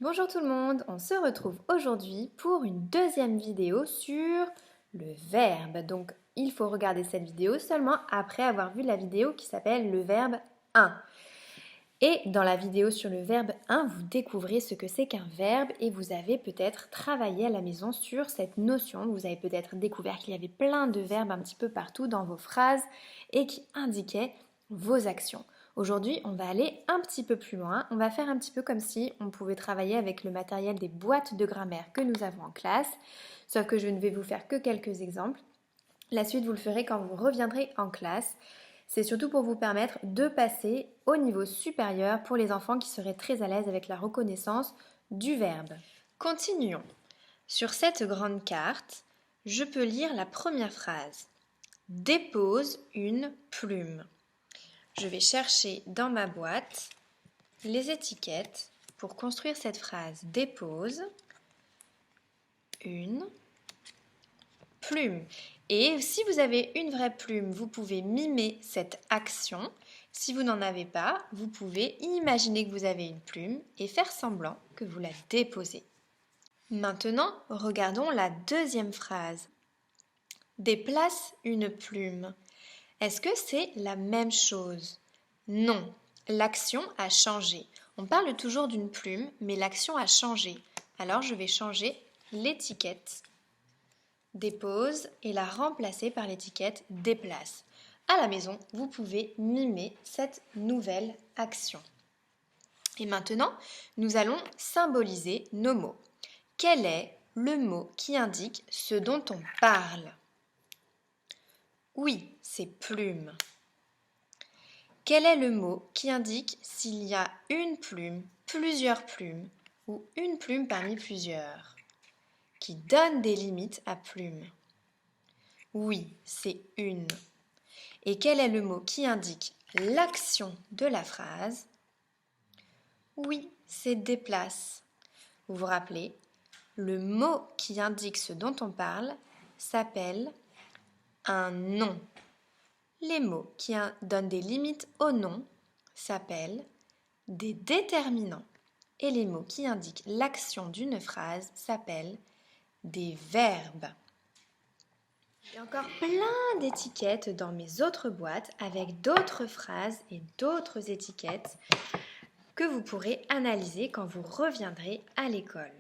Bonjour tout le monde, on se retrouve aujourd'hui pour une deuxième vidéo sur le verbe. Donc il faut regarder cette vidéo seulement après avoir vu la vidéo qui s'appelle le verbe 1. Et dans la vidéo sur le verbe 1, vous découvrez ce que c'est qu'un verbe et vous avez peut-être travaillé à la maison sur cette notion. Vous avez peut-être découvert qu'il y avait plein de verbes un petit peu partout dans vos phrases et qui indiquaient vos actions. Aujourd'hui, on va aller un petit peu plus loin. On va faire un petit peu comme si on pouvait travailler avec le matériel des boîtes de grammaire que nous avons en classe. Sauf que je ne vais vous faire que quelques exemples. La suite, vous le ferez quand vous reviendrez en classe. C'est surtout pour vous permettre de passer au niveau supérieur pour les enfants qui seraient très à l'aise avec la reconnaissance du verbe. Continuons. Sur cette grande carte, je peux lire la première phrase. Dépose une plume. Je vais chercher dans ma boîte les étiquettes pour construire cette phrase. Dépose une plume. Et si vous avez une vraie plume, vous pouvez mimer cette action. Si vous n'en avez pas, vous pouvez imaginer que vous avez une plume et faire semblant que vous la déposez. Maintenant, regardons la deuxième phrase. Déplace une plume. Est-ce que c'est la même chose? Non, l'action a changé. On parle toujours d'une plume, mais l'action a changé. Alors je vais changer l'étiquette dépose et la remplacer par l'étiquette déplace. À la maison, vous pouvez mimer cette nouvelle action. Et maintenant, nous allons symboliser nos mots. Quel est le mot qui indique ce dont on parle? Oui, c'est plume. Quel est le mot qui indique s'il y a une plume, plusieurs plumes ou une plume parmi plusieurs, qui donne des limites à plume? Oui, c'est une. Et quel est le mot qui indique l'action de la phrase? Oui, c'est déplace. Vous vous rappelez, le mot qui indique ce dont on parle s'appelle un nom. Les mots qui donnent des limites au nom s'appellent des déterminants. Et les mots qui indiquent l'action d'une phrase s'appellent des verbes. Il y a encore plein d'étiquettes dans mes autres boîtes avec d'autres phrases et d'autres étiquettes que vous pourrez analyser quand vous reviendrez à l'école.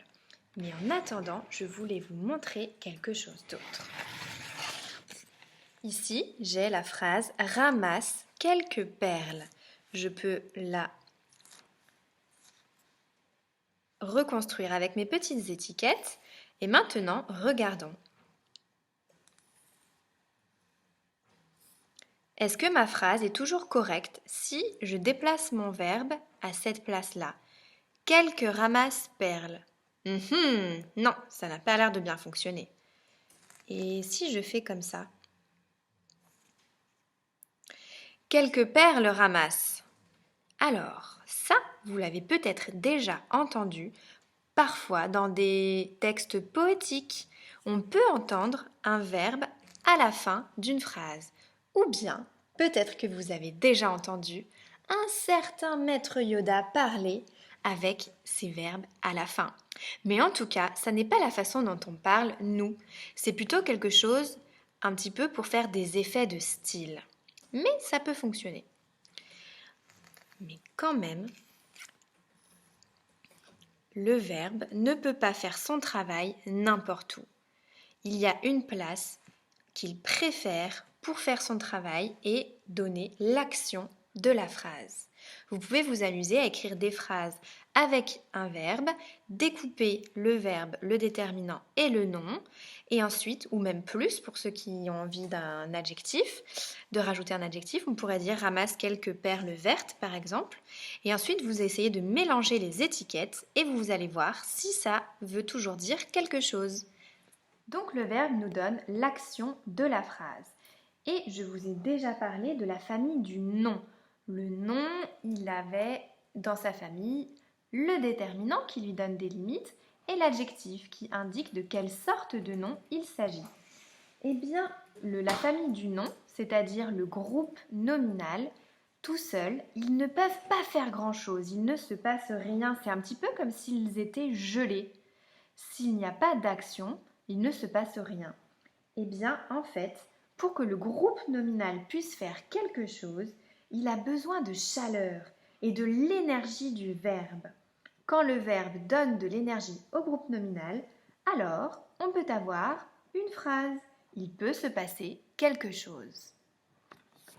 Mais en attendant, je voulais vous montrer quelque chose d'autre. Ici, j'ai la phrase « ramasse quelques perles ». Je peux la reconstruire avec mes petites étiquettes. Et maintenant, regardons. Est-ce que ma phrase est toujours correcte si je déplace mon verbe à cette place-là? Quelques ramasses perles. Non, ça n'a pas l'air de bien fonctionner. Et si je fais comme ça? Quelques perles ramassent. Alors, ça, vous l'avez peut-être déjà entendu. Parfois, dans des textes poétiques, on peut entendre un verbe à la fin d'une phrase. Ou bien, peut-être que vous avez déjà entendu un certain maître Yoda parler avec ces verbes à la fin. Mais en tout cas, ça n'est pas la façon dont on parle, nous. C'est plutôt quelque chose un petit peu pour faire des effets de style. Mais ça peut fonctionner. Mais quand même, le verbe ne peut pas faire son travail n'importe où. Il y a une place qu'il préfère pour faire son travail et donner l'action de la phrase. Vous pouvez vous amuser à écrire des phrases avec un verbe, découper le verbe, le déterminant et le nom, et ensuite, ou même plus pour ceux qui ont envie d'un adjectif, de rajouter un adjectif, on pourrait dire ramasse quelques perles vertes par exemple, et ensuite vous essayez de mélanger les étiquettes et vous allez voir si ça veut toujours dire quelque chose. Donc le verbe nous donne l'action de la phrase. Et je vous ai déjà parlé de la famille du nom. Le nom, il avait dans sa famille le déterminant qui lui donne des limites et l'adjectif qui indique de quelle sorte de nom il s'agit. Eh bien, la famille du nom, c'est-à-dire le groupe nominal, tout seuls, ils ne peuvent pas faire grand-chose, il ne se passe rien. C'est un petit peu comme s'ils étaient gelés. S'il n'y a pas d'action, il ne se passe rien. Eh bien, en fait, pour que le groupe nominal puisse faire quelque chose, il a besoin de chaleur et de l'énergie du verbe. Quand le verbe donne de l'énergie au groupe nominal, alors on peut avoir une phrase. Il peut se passer quelque chose.